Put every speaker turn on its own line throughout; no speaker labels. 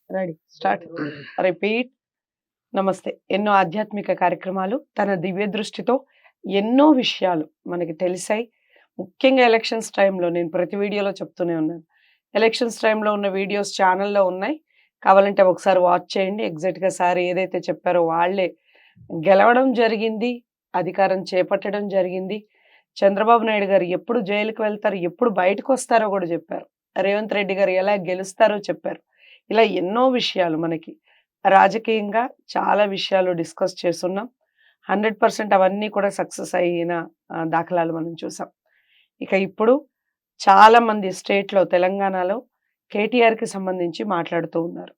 Ready start. Repeat. నమస్తే. ఎన్నో ఆధ్యాత్మిక కార్యక్రమాలు తన దివ్య దృష్టితో ఎన్నో విషయాలు మనకి తెలిసాయి. ముఖ్యంగా ఎలక్షన్స్ టైంలో నేను ప్రతి వీడియోలో చెప్తూనే ఉన్నాను. ఎలక్షన్స్ టైంలో ఉన్న వీడియోస్ ఛానల్‌లో ఉన్నాయి. కావాలంటే ఒకసారి వాచ్ చేయండి. ఎగ్జాక్ట్‌గా సార్ ఏదైతే చెప్పారో వాళ్ళే గెలవడం జరిగింది. అధికారం చేపట్టడం జరిగింది. చంద్రబాబు నాయుడు గారు ఎప్పుడు జైలుకి వెళ్తారు, ఎప్పుడు బయటకొస్తారో గూడా చెప్పారు. రేవంత్ రెడ్డి గారు ఎలా గెలుస్తారో చెప్పారు. ఇలా ఎన్నో విషయాలు మనకి రాజకీయంగా చాలా విషయాలు డిస్కస్ చేసున్నాం. 100% అవన్నీ కూడా సక్సెస్ అయిన దాఖలాలు మనం చూసాం. ఇక ఇప్పుడు చాలామంది స్టేట్‌లో తెలంగాణలో కేటీఆర్‌కి సంబంధించి మాట్లాడుతూ ఉన్నారు.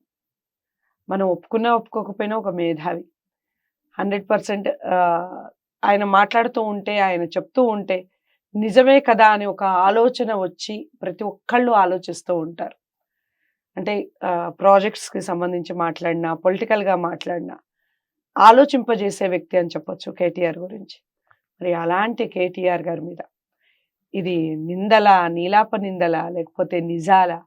మనం ఒప్పుకున్నా, ఒప్పుకోకపోయినా ఒక మేధావి. 100% ఆయన మాట్లాడుతూ ఉంటే, ఆయన చెప్తూ ఉంటే నిజమే కదా అని ఒక ఆలోచన వచ్చి ప్రతి ఒక్కళ్ళు ఆలోచిస్తూ ఉంటారు. అంటే ప్రాజెక్ట్స్‌కి సంబంధించి మాట్లాడినా, పొలిటికల్‌గా మాట్లాడినా ఆలోచింపజేసే వ్యక్తి అని చెప్పొచ్చు కేటీఆర్ గురించి. మరి అలాంటి కేటీఆర్ గారి మీద ఇది నిందలా, నీలాప నిందలా, లేకపోతే నిజాలా?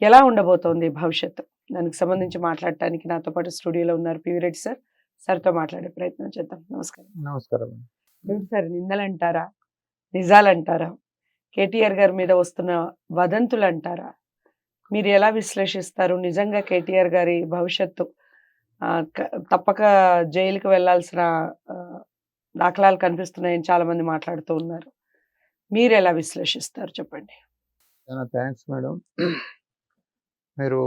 ఎలా ఉండబోతోంది భవిష్యత్తు? దానికి సంబంధించి మాట్లాడటానికి నాతో పాటు స్టూడియోలో ఉన్నారు పివి రెడ్డి సార్. సార్‌తో మాట్లాడే ప్రయత్నం చేద్దాం. నమస్కారం.
నమస్కారం.
ఏంటి సార్ నిందలంటారా? నిజాలంటారా? కేటీఆర్ గారి మీద వస్తున్న వదంతులంటారా? మీరు ఎలా విశ్లేషిస్తారు? నిజంగా కేటీఆర్ గారి భవిష్యత్తు తప్పక జైలుకి వెళ్ళాల్సిన దాఖలాలు కనిపిస్తున్నాయని చాలామంది మాట్లాడుతూ ఉన్నారు. మీరెలా విశ్లేషిస్తారు చెప్పండి?
చాలా థ్యాంక్స్ మేడం. మీరు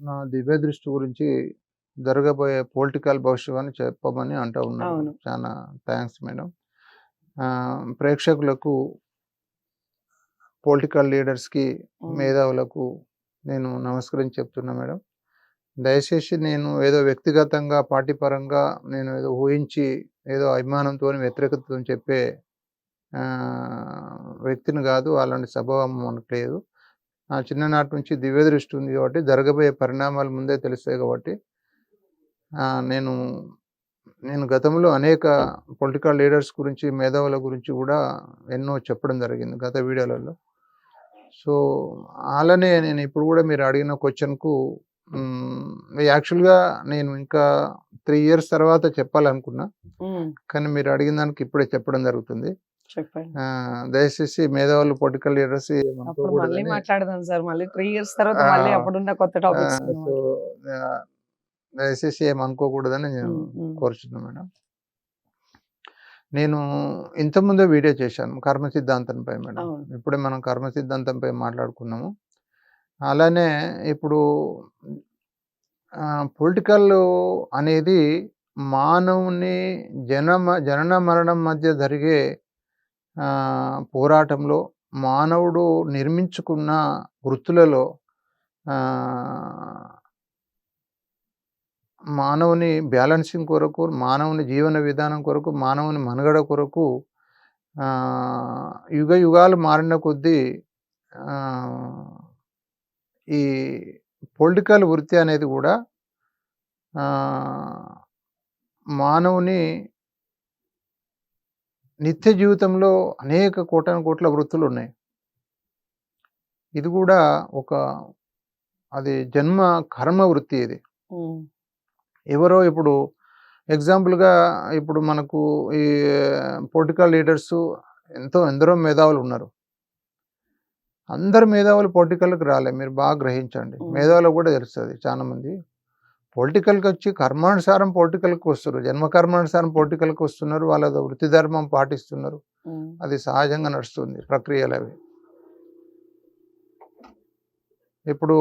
నా దివ్య దృష్టి గురించి జరగబోయే పొలిటికల్ భవిష్యత్తు చెప్పమని అంటూ ఉన్నారు.
అవును.
చాలా థ్యాంక్స్ మేడం. ప్రేక్షకులకు, పొలిటికల్ లీడర్స్‌కి, మేధావులకు నేను నమస్కరించి చెప్తున్నా మేడం. దయచేసి నేను ఏదో వ్యక్తిగతంగా, పార్టీ పరంగా నేను ఏదో ఊహించి, ఏదో అభిమానంతోని, వ్యతిరేకతతో చెప్పే వ్యక్తిని కాదు. అలాంటి స్వభావం మనకు లేదు. నా చిన్ననాటి నుంచి దివ్య దృష్టి ఉంది కాబట్టి జరగబోయే పరిణామాలు ముందే తెలుస్తాయి కాబట్టి నేను నేను గతంలో అనేక పొలిటికల్ లీడర్స్ గురించి, మేధావుల గురించి కూడా ఎన్నో చెప్పడం జరిగింది గత వీడియోలలో. సో అలానే నేను ఇప్పుడు కూడా మీరు అడిగిన క్వశ్చన్కు యాక్చువల్గా నేను ఇంకా 3 years తర్వాత చెప్పాలనుకున్నా, కానీ మీరు అడిగిన దానికి ఇప్పుడే చెప్పడం జరుగుతుంది.
చెప్పండి.
దయచేసి మేధావులు, పొలిటికల్ లీడర్స్
మళ్ళీ మాట్లాడదాం సార్. మళ్ళీ 3 years తర్వాత మళ్ళీ అప్పుడున్న కొత్త టాపిక్స్.
సో దయచేసి ఏమనుకోకూడదని నేను కోరుచున్నాను మేడం. నేను ఇంతకుముందే వీడియో చేశాను కర్మ సిద్ధాంతంపై మేడం. ఇప్పుడే మనం కర్మ సిద్ధాంతంపై మాట్లాడుకున్నాము. అలానే ఇప్పుడు పొలిటికల్ అనేది మానవుని జనన మరణం మధ్య జరిగే పోరాటంలో మానవుడు నిర్మించుకున్న వృత్తులలో మానవుని బ్యాలెన్సింగ్ కొరకు, మానవుని జీవన విధానం కొరకు, మానవుని మనుగడ కొరకు యుగ యుగాలు మారిన కొద్దీ ఈ పొలిటికల్ వృత్తి అనేది కూడా మానవుని నిత్య జీవితంలో అనేక కోటాను కోట్ల వృత్తులు ఉన్నాయి. ఇది కూడా అది జన్మ కర్మ వృత్తి. ఇది ఎవరో ఇప్పుడు ఎగ్జాంపుల్గా ఇప్పుడు మనకు ఈ పొలిటికల్ లీడర్స్ ఎందరో మేధావులు ఉన్నారు. అందరు మేధావులు పొలిటికల్కి రాలే, మీరు బాగా గ్రహించండి. మేధావులకు కూడా తెలుస్తుంది. చాలా మంది పొలిటికల్కి వచ్చి కర్మానుసారం పొలిటికల్కి వస్తారు, జన్మకర్మానుసారం పొలిటికల్కి వస్తున్నారు. వాళ్ళ వృత్తి ధర్మం పాటిస్తున్నారు. అది సహజంగా నడుస్తుంది ప్రక్రియలు అవి. ఇప్పుడు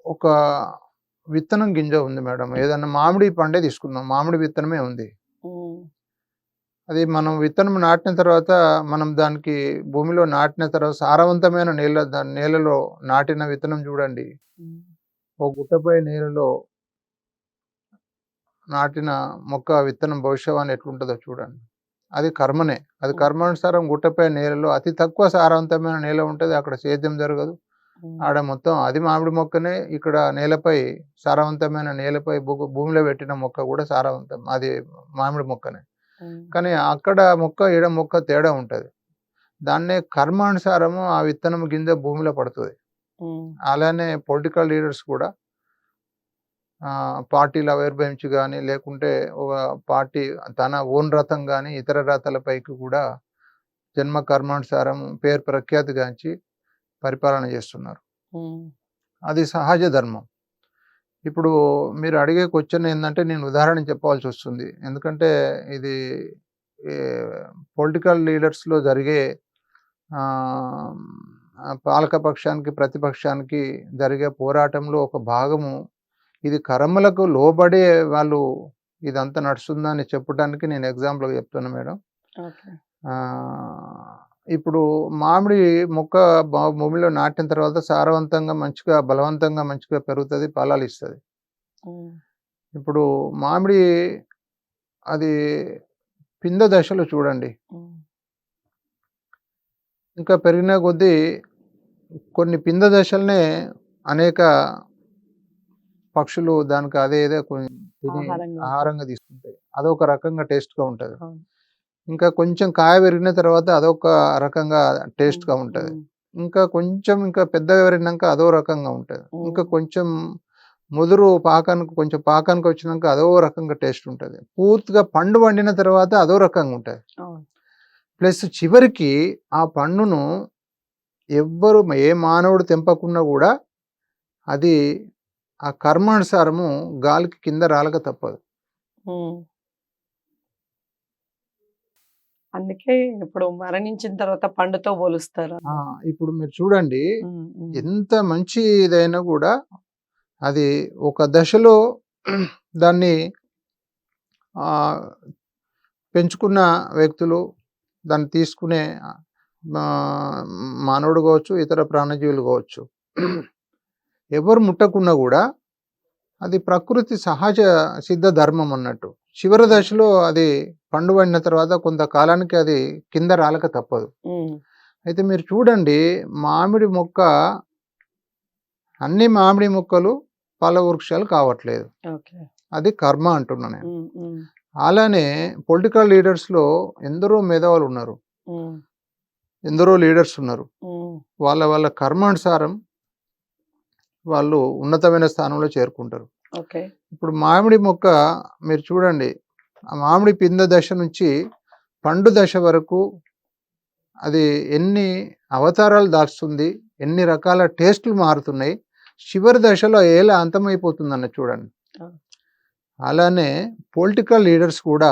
ఒక విత్తనం గింజ ఉంది మేడం. ఏదన్నా మామిడి పండే తీసుకుందాం, మామిడి విత్తనమే ఉంది. అది మనం విత్తనం నాటిన తర్వాత, మనం దానికి భూమిలో నాటిన తర్వాత సారవంతమైన నేలలో నాటిన విత్తనం చూడండి, ఒక గుట్టపై నేలలో నాటిన మొక్క విత్తనం భవిష్యవాణి ఎట్లుంటుందో చూడండి. అది కర్మనే. అది కర్మానుసారం గుట్టపై నేలలో అతి తక్కువ సారవంతమైన నేల ఉంటుంది, అక్కడ సేద్యం జరగదు. ఆడ మొత్తం అది మామిడి మొక్కనే. ఇక్కడ నేలపై, సారవంతమైన నేలపై భూమిలో పెట్టిన మొక్క కూడా సారవంతం, అది మామిడి మొక్కనే. కానీ అక్కడ మొక్క, ఈడ మొక్క తేడా ఉంటుంది. దాన్నే కర్మానుసారము ఆ విత్తనం గింజ భూమిలో పడుతుంది. అలానే పొలిటికల్ లీడర్స్ కూడా పార్టీలు ఆవిర్భవించి కానీ, లేకుంటే ఒక పార్టీ తన ఓన్ రథం కానీ ఇతర రథాలపైకి కూడా జన్మ కర్మానుసారం పేరు ప్రఖ్యాతిగాంచి పరిపాలన చేస్తున్నారు. అది సహజ ధర్మం. ఇప్పుడు మీరు అడిగే క్వశ్చన్ ఏంటంటే నేను ఉదాహరణ చెప్పాల్సి వస్తుంది. ఎందుకంటే ఇది పొలిటికల్ లీడర్స్లో జరిగే పాలక పక్షానికి ప్రతిపక్షానికి జరిగే పోరాటంలో ఒక భాగము. ఇది కర్మలకు లోబడే వాళ్ళు ఇదంతా నడుస్తుందని చెప్పడానికి నేను ఎగ్జాంపుల్గా చెప్తున్నా మేడం. ఇప్పుడు మామిడి మొక్క భూమిలో నాటిన తర్వాత సారవంతంగా మంచిగా బలవంతంగా మంచిగా పెరుగుతుంది, ఫలాలు ఇస్తుంది. ఇప్పుడు మామిడి అది పింద దశలో చూడండి, ఇంకా పెరిగిన కొద్దీ కొన్ని పింద దశలనే అనేక పక్షులు దానికి అదే తిని ఆహారంగా తీసుకుంటాయి. అదొక రకంగా టేస్ట్గా ఉంటుంది. ఇంకా కొంచెం కాయ పెరిగిన తర్వాత అదొక రకంగా టేస్ట్గా ఉంటుంది. ఇంకా కొంచెం ఇంకా పెద్దగా పెరిగినాక అదో రకంగా ఉంటుంది. ఇంకా కొంచెం ముదురు పాకానికి వచ్చినాక అదో రకంగా టేస్ట్ ఉంటుంది. పూర్తిగా పండు వండిన తర్వాత అదో రకంగా ఉంటుంది. ప్లస్ చివరికి ఆ పండును ఎవ్వరు ఏ మానవుడు తెంపకున్నా కూడా అది ఆ కర్మానుసారము గాలికి కింద రాలక తప్పదు.
అందుకే ఇప్పుడు మరణించిన తర్వాత పండుతో పోలుస్తారు.
ఇప్పుడు మీరు చూడండి, ఎంత మంచి ఇదైనా కూడా అది ఒక దశలో దాన్ని పెంచుకున్న వ్యక్తులు, దాన్ని తీసుకునే మానవుడు కావచ్చు, ఇతర ప్రాణజీవులు కావచ్చు, ఎవరు ముట్టకున్నా కూడా అది ప్రకృతి సహజ సిద్ధ ధర్మం అన్నట్టు. చివరి దశలో అది పండు పడిన తర్వాత కొంతకాలానికి అది కింద రాలక తప్పదు. అయితే మీరు చూడండి, మామిడి మొక్క అన్ని మామిడి మొక్కలు ఫల వృక్షాలు కావట్లేదు. అది కర్మ అంటున్నా నేను. అలానే పొలిటికల్ లీడర్స్లో ఎందరో మేధావులు ఉన్నారు, ఎందరో లీడర్స్ ఉన్నారు. వాళ్ళ వాళ్ళ కర్మానుసారం వాళ్ళు ఉన్నతమైన స్థానంలో చేరుకుంటారు. ఇప్పుడు మామిడి మొక్క మీరు చూడండి, ఆ మామిడి పింద దశ నుంచి పండు దశ వరకు అది ఎన్ని అవతారాలు దాచుతుంది, ఎన్ని రకాల టేస్టులు మారుతున్నాయి, చివరి దశలో ఎలా అంతమైపోతుందన్న చూడండి. అలానే పొలిటికల్ లీడర్స్ కూడా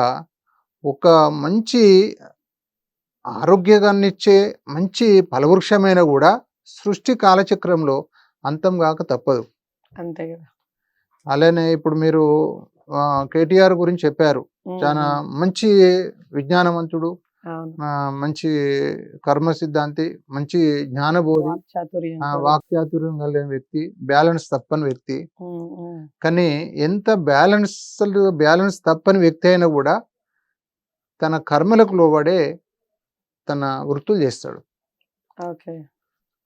ఒక మంచి ఆరోగ్యాన్ని ఇచ్చే మంచి ఫలవృక్షమైన కూడా సృష్టి కాలచక్రంలో అంతం కాక తప్పదు.
అంతే కదా.
అలానే ఇప్పుడు మీరు కేటీఆర్ గురించి చెప్పారు. చాలా మంచి విజ్ఞానవంతుడు, మంచి కర్మ సిద్ధాంతి, మంచి జ్ఞానబోధి, వాక్చాతుర్యం కలిగిన వ్యక్తి, బ్యాలెన్స్ తప్పని వ్యక్తి. కానీ ఎంత బ్యాలెన్స్ తప్పని వ్యక్తి అయినా కూడా తన కర్మలకు లోబడే తన వృత్తులు చేస్తాడు.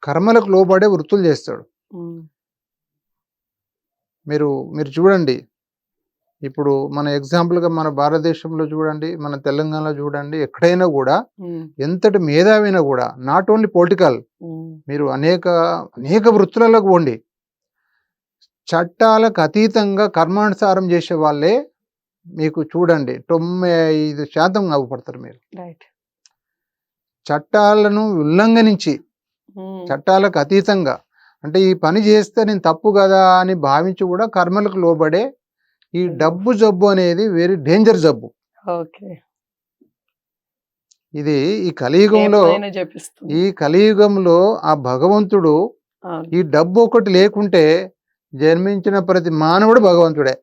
కర్మలకు లోబడే వృత్తులు చేస్తాడు. మీరు చూడండి, ఇప్పుడు మన ఎగ్జాంపుల్గా మన భారతదేశంలో చూడండి, మన తెలంగాణలో చూడండి, ఎక్కడైనా కూడా ఎంతటి మేధావైనా కూడా నాట్ ఓన్లీ పొలిటికల్, మీరు అనేక వృత్తులలో పోండి, చట్టాలకు అతీతంగా కర్మానుసారం చేసే వాళ్ళే మీకు చూడండి 95% అవ్వపడతారు. మీరు చట్టాలను ఉల్లంఘనించి చట్టాలకు అతీతంగా, అంటే ఈ పని చేస్తే నేను తప్పు కదా అని భావించి కూడా కర్మలకు లోబడే ఈ డబ్బు జబ్బు అనేది వెరీ డేంజర్ జబ్బు. ఇది ఈ కలియుగంలో ఆ భగవంతుడు ఈ డబ్బు ఒకటి లేకుంటే జన్మించిన ప్రతి మానవుడు భగవంతుడే.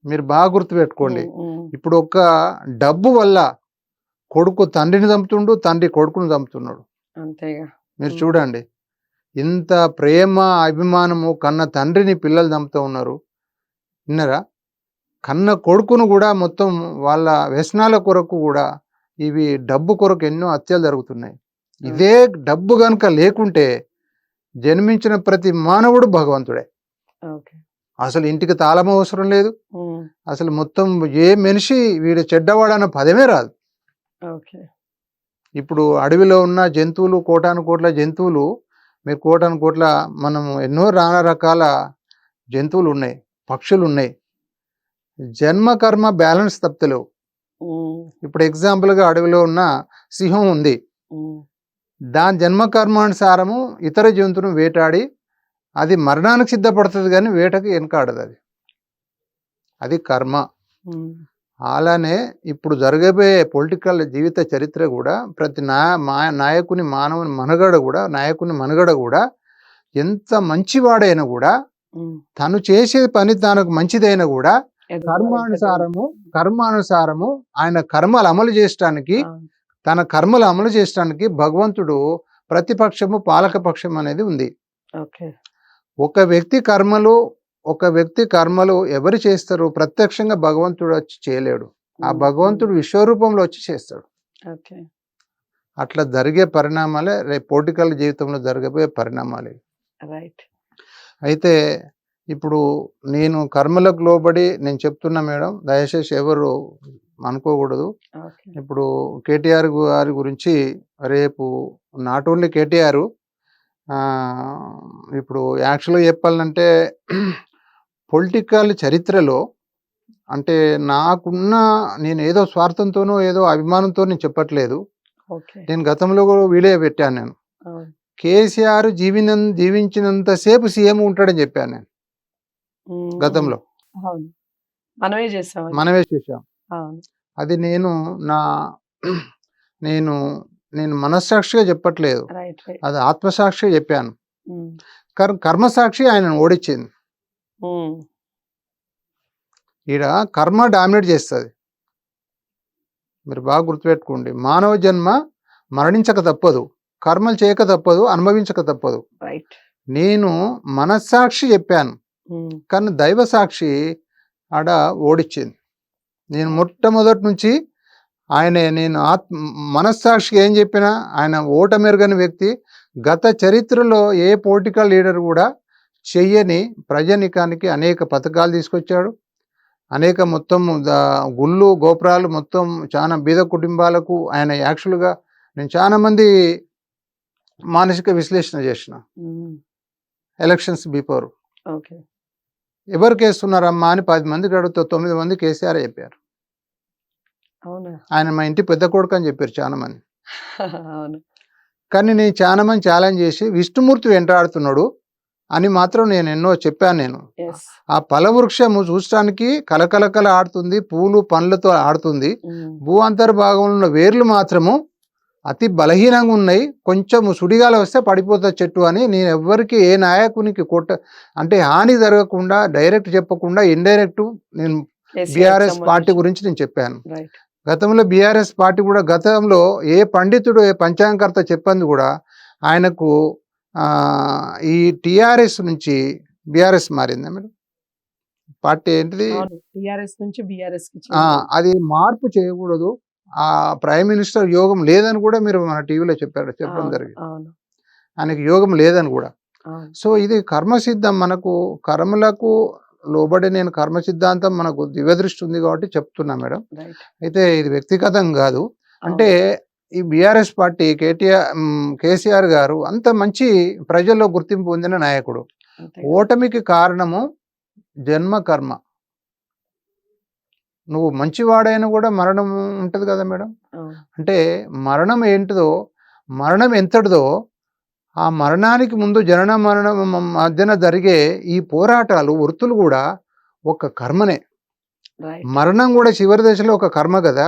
మీరు బాగా గుర్తుపెట్టుకోండి. ఇప్పుడు ఒక డబ్బు వల్ల కొడుకు తండ్రిని చంపుతుండు, తండ్రి కొడుకుని చంపుతున్నాడు.
అంతేగా.
మీరు చూడండి, ఇంత ప్రేమ అభిమానము కన్న తండ్రిని పిల్లలు చంపుతూ ఉన్నారు. విన్నారా? కన్న కొడుకును కూడా మొత్తం వాళ్ళ వ్యసనాల కొరకు కూడా ఇవి డబ్బు కొరకు ఎన్నో హత్యలు జరుగుతున్నాయి. ఇదే డబ్బు కనుక లేకుంటే జన్మించిన ప్రతి మానవుడు భగవంతుడే. అసలు ఇంటికి తాళం అవసరం లేదు, అసలు మొత్తం ఏ మనిషి వీడు చెడ్డవాడన్న పదమే రాదు. ఇప్పుడు అడవిలో ఉన్న జంతువులు కోటాను కోట్ల జంతువులు, మీరు కోటాను కోట్ల మనము ఎన్నో నానా రకాల జంతువులు ఉన్నాయి, పక్షులు ఉన్నాయి. జన్మ కర్మ బ్యాలెన్స్ తప్పలేవు. ఇప్పుడు ఎగ్జాంపుల్గా అడవిలో ఉన్న సింహం ఉంది, దాని జన్మ కర్మానుసారము ఇతర జంతువును వేటాడి అది మరణానికి సిద్ధపడుతుంది, కానీ వేటకి వెనకాడదు. అది కర్మ. అలానే ఇప్పుడు జరగబోయే పొలిటికల్ జీవిత చరిత్ర కూడా ప్రతి నాయకుని మనుగడ కూడా ఎంత మంచివాడైనా కూడా తను చేసే పని తనకు మంచిదైనా కూడా కర్మానుసారము ఆయన కర్మలు అమలు చేయడానికి భగవంతుడు ప్రతిపక్షము పాలక పక్షం అనేది ఉంది. ఒక వ్యక్తి కర్మలు ఎవరు చేస్తారు? ప్రత్యక్షంగా భగవంతుడు వచ్చి చేయలేడు, ఆ భగవంతుడు విశ్వరూపంలో వచ్చి చేస్తాడు. అట్లా జరిగే పరిణామాలే రేపు పొలిటికల్ జీవితంలో జరగబోయే పరిణామాలు. అయితే ఇప్పుడు నేను కర్మలకు లోబడి నేను చెప్తున్నా మేడం, దయచేసి ఎవరు అనుకోకూడదు. ఇప్పుడు కేటీఆర్ గారి గురించి రేపు నాట్ ఓన్లీ కేటీఆర్, ఇప్పుడు యాక్చువల్గా చెప్పాలంటే పొలిటికల్ చరిత్రలో అంటే నేను ఏదో స్వార్థంతోనో ఏదో అభిమానంతో నేను చెప్పట్లేదు. నేను గతంలో కూడా వీడియో పెట్టాను. నేను కేసీఆర్ జీవించినంతసేపు సీఎం ఉంటాడని చెప్పాను నేను గతంలో. మనమే చేసాం. అది నేను మనస్సాక్షిగా చెప్పట్లేదు, అది ఆత్మసాక్షిగా చెప్పాను. కర్మసాక్షి ఆయన ఓడించింది. ఈడ కర్మ డామినేట్ చేస్తుంది. మీరు బాగా గుర్తుపెట్టుకోండి, మానవ జన్మ మరణించక తప్పదు, కర్మలు చేయక తప్పదు, అనుభవించక తప్పదు. నేను మనస్సాక్షి చెప్పాను, కానీ దైవ సాక్షి ఆడ ఓడించింది. నేను మొట్టమొదటి నుంచి నేను మనస్సాక్షికి ఏం చెప్పినా ఆయన ఓటమెరుగని వ్యక్తి. గత చరిత్రలో ఏ పొలిటికల్ లీడర్ కూడా చెయ్యని ప్రజానికానికి అనేక పథకాలు తీసుకొచ్చాడు, అనేక మొత్తం గుళ్ళు గోపురాలు మొత్తం చాలా బీద కుటుంబాలకు ఆయన యాక్చువల్గా నేను చాలా మంది మానసిక విశ్లేషణ చేసిన ఎలక్షన్స్ బిఫోర్. ఎవరికి వేస్తున్నారమ్మా అని 10 మందికి అడుగుతా 9 మంది కేసీఆర్ చెప్పారు. ఆయన మా ఇంటి పెద్ద కొడుకు అని చెప్పారు చాలా మంది. కానీ నేను చాలా మంది ఛాలెంజ్ చేసి విష్ణుమూర్తి వెంటాడుతున్నాడు అని మాత్రం నేను ఎన్నో చెప్పాను. ఆ ఫలవృక్షము చూడటానికి కలకలకల ఆడుతుంది, పూలు పండ్లతో ఆడుతుంది, భూ అంతర్భాగంలో ఉన్న వేర్లు మాత్రము అతి బలహీనంగా ఉన్నాయి, కొంచెం సుడిగాల వస్తే పడిపోతుంది చెట్టు అని నేను ఎవ్వరికి ఏ నాయకునికి అంటే హాని జరగకుండా డైరెక్ట్ చెప్పకుండా ఇండైరెక్ట్ నేను బీఆర్ఎస్ పార్టీ గురించి నేను చెప్పాను. గతంలో బీఆర్ఎస్ పార్టీ కూడా గతంలో ఏ పండితుడు ఏ పంచాంగకర్త చెప్పంది కూడా ఆయనకు ఈ టిఆర్ఎస్ నుంచి బీఆర్ఎస్ మారిందా మేడం? పార్టీ ఏంటిది? అది మార్పు చేయకూడదు, ఆ ప్రైమ్ మినిస్టర్ యోగం లేదని కూడా మీరు మన టీవీలో చెప్పడం జరిగింది. ఆయనకి యోగం లేదని కూడా. సో ఇది కర్మసిద్ధం, మనకు కర్మలకు లోబడి నేను కర్మ సిద్ధాంతం మనకు దివ్యదృష్టి ఉంది కాబట్టి చెప్తున్నా మేడం. అయితే ఇది వ్యక్తిగతం కాదు. అంటే ఈ బీఆర్ఎస్ పార్టీ కేసీఆర్ గారు అంత మంచి ప్రజల్లో గుర్తింపు పొందిన నాయకుడు. ఓటమికి కారణము జన్మ కర్మ. నువ్వు మంచివాడైనా కూడా మరణం ఉంటుంది కదా మేడం. అంటే మరణం ఏంటిదో, మరణం ఎంతటిదో, ఆ మరణానికి ముందు జనన మరణం మధ్యన జరిగే ఈ పోరాటాలు వృత్తులు కూడా ఒక కర్మనే. మరణం కూడా చివరి దశలో ఒక కర్మ కదా.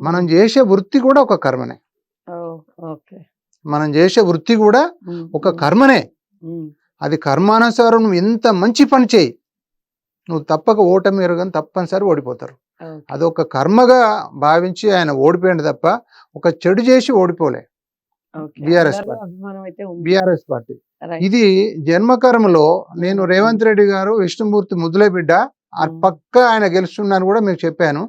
మనం చేసే వృత్తి కూడా ఒక కర్మనే. ఒక కర్మనే. అది కర్మానుసారం నువ్వు ఎంత మంచి పని చేయి, నువ్వు తప్పక ఓటమి ఎరగని తప్పనిసరి ఓడిపోతారు. అదొక కర్మగా భావించి ఆయన ఓడిపోయింది తప్ప ఒక చెడు చేసి ఓడిపోలే బీఆర్ఎస్ పార్టీ. ఇది జన్మకర్మలో నేను రేవంత్ రెడ్డి గారు విష్ణుమూర్తి ముద్దులే బిడ్డ పక్క ఆయన గెలుస్తున్నాను కూడా మీకు చెప్పాను.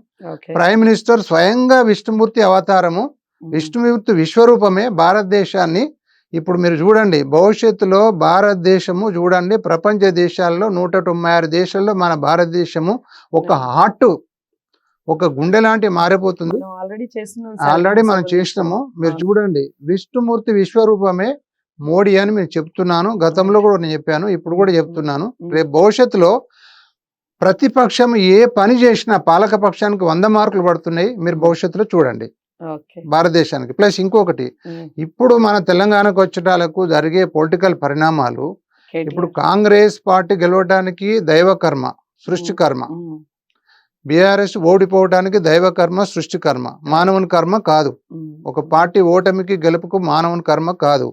ప్రైమ్ మినిస్టర్ స్వయంగా విష్ణుమూర్తి అవతారము, విష్ణుమూర్తి విశ్వరూపమే. భారతదేశాన్ని ఇప్పుడు మీరు చూడండి, భవిష్యత్తులో భారతదేశము చూడండి, ప్రపంచ దేశాల్లో 196 దేశాల్లో మన భారతదేశము ఒక ఒక గుండె లాంటి మారిపోతుంది.
మనం ఆల్రెడీ చేస్తున్నాం సార్
ఆల్రెడీ మనం
లోక్సభలో.
చేసినాము. మీరు
అవును.
చూడండి, విష్ణుమూర్తి విశ్వరూపమే మోడీ అని నేను చెప్తున్నాను. గతంలో
రైట్.
కూడా నేను చెప్పాను. ఇప్పుడు కూడా చెప్తున్నాను.
ఉమ్.
రేపు భవిష్యత్తులో ప్రతిపక్షం ఏ పని చేసినా పాలక పక్షానికి 100 మార్కులు పడుతున్నాయి. మీరు భవిష్యత్తులో చూడండి
ఓకే.
భారతదేశానికి. ప్లస్ ఇంకొకటి,
ఉమ్.
ఇప్పుడు మన తెలంగాణకు వచ్చేటాలకు జరిగే పొలిటికల్ పరిణామాలు, ఇప్పుడు
కేటీఆర్.
కాంగ్రెస్ పార్టీ గెలవడానికి దైవకర్మ, సృష్టికర్మ.
ఉమ్.
బీఆర్ఎస్ ఓడిపోవడానికి దైవకర్మ, సృష్టికర్మ, మానవుని కర్మ కాదు.
ఉమ్.
ఒక పార్టీ ఓటమికి గెలుపుకు మానవుని కర్మ కాదు.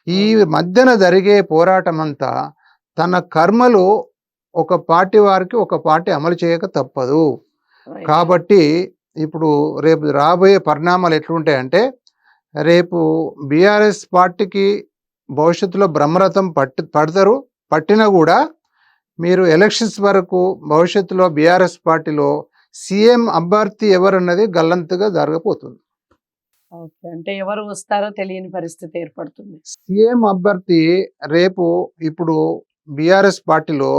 ఈ మధ్యన జరిగే పోరాటం అంతా తన కర్మలు ఒక పార్టీ వారికి ఒక పార్టీ అమలు చేయక తప్పదు.
రైట్.
కాబట్టి ఇప్పుడు రేపు రాబోయే పరిణామాలు ఎట్లుంటాయంటే, రేపు బీఆర్ఎస్ పార్టీకి భవిష్యత్తులో బ్రహ్మరథం పడతారు. పట్టినా కూడా మీరు ఎలక్షన్స్ వరకు భవిష్యత్తులో బీఆర్ఎస్ పార్టీలో సీఎం అభ్యర్థి ఎవరన్నది గల్లంతుగా జరగబోతుంది.
ఓకే. అంటే ఎవరు వస్తారో తెలియని పరిస్థితి ఏర్పడుతుంది.
సీఎం అభ్యర్థి రేపు ఇప్పుడు బీఆర్ఎస్ పార్టీలో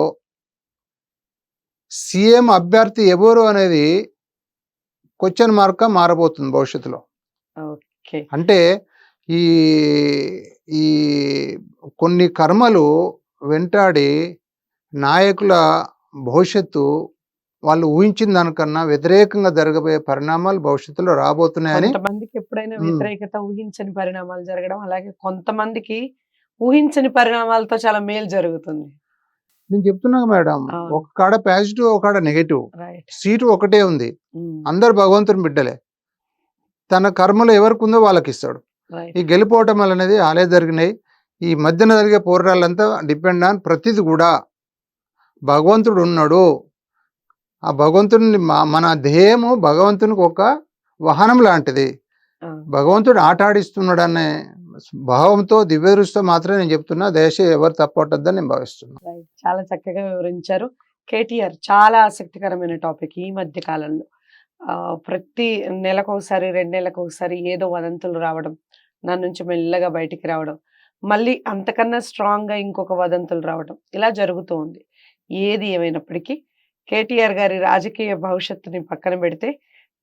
సీఎం అభ్యర్థి ఎవరు అనేది క్వశ్చన్ మార్క్ గా మారబోతుంది భవిష్యత్తులో.
ఓకే.
అంటే ఈ ఈ కొన్ని కర్మలు వెంటాడి నాయకుల భవిష్యత్తు వాళ్ళు ఊహించిన దానికన్నా వ్యతిరేకంగా జరగబోయే పరిణామాలు భవిష్యత్తులో రాబోతున్నాయని.
కొంతమందికి ఎప్పుడైనా వ్యతిరేకత ఊహించని పరిణామాలు జరగడం, అలాగే కొంతమందికి ఊహించని పరిణామాలతో చాలా మేలు జరుగుతుంది.
నేను చెప్తున్నా మేడం,
అవును.
ఒక కాడ పాజిటివ్, ఒక కాడ నెగటివ్.
రైట్.
సీటు ఒకటే ఉంది.
ఉమ్.
అందరు భగవంతుని బిడ్డలే. తన కర్మలు ఎవరికి ఉందో వాళ్ళకి ఇస్తాడు.
రైట్.
ఈ గెలుపోవటం అనేది ఆలే జరిగినాయి. ఈ మధ్యన జరిగే పోరాటాలంతా డిపెండ్ ఆన్ ప్రతిది కూడా భగవంతుడు ఉన్నాడు. ఆ భగవంతుడిని మన దేహము భగవంతునికి ఒక వాహనం లాంటిది.
ఆ.
భగవంతుడు ఆట ఆడిస్తున్నాడు అనే భావంతో, దివ్య దృష్టితో మాత్రమే నేను చెప్తున్నా. దయచేసి ఎవరు తప్పొట్టద్దని నేను భావిస్తున్నా.
రైట్. చాలా చక్కగా వివరించారు. కేటీఆర్ చాలా ఆసక్తికరమైన టాపిక్ ఈ మధ్య కాలంలో. ప్రతి నెలకొకసారి, 2 నెలలకొకసారి ఏదో వదంతులు రావడం, దాని నుంచి మెల్లగా బయటికి రావడం, మళ్ళీ అంతకన్నా స్ట్రాంగ్‌గా ఇంకొక వదంతులు రావడం, ఇలా జరుగుతూ ఉంది. ఏది ఏమైనప్పటికీ కేటీఆర్ గారి రాజకీయ భవిష్యత్తుని పక్కన పెడితే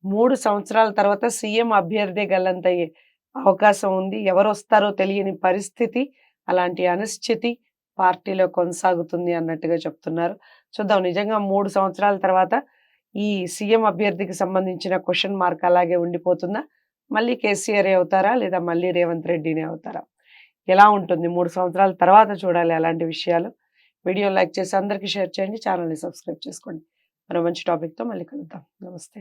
3 సంవత్సరాల తర్వాత సీఎం అభ్యర్థి గల్లంతయ్యే అవకాశం ఉంది. ఎవరొస్తారో తెలియని పరిస్థితి, అలాంటి అనిశ్చితి పార్టీలో కొనసాగుతుంది అన్నట్టుగా చెప్తున్నారు. చూద్దాం నిజంగా 3 సంవత్సరాల తర్వాత ఈ సీఎం అభ్యర్థికి సంబంధించిన క్వెషన్ మార్క్ అలాగే ఉండిపోతుందా? మళ్ళీ కేసీఆర్ అవుతారా? లేదా మళ్ళీ రేవంత్ రెడ్డినే అవుతారా? ఎలా ఉంటుంది 3 సంవత్సరాల తర్వాత చూడాలి అలాంటి విషయాలు. వీడియో లైక్ చేసి అందరికీ షేర్ చేయండి. ఛానల్‌ని సబ్స్క్రైబ్ చేసుకోండి. మరో మంచి టాపిక్‌తో మళ్ళీ కలుద్దాం. నమస్తే.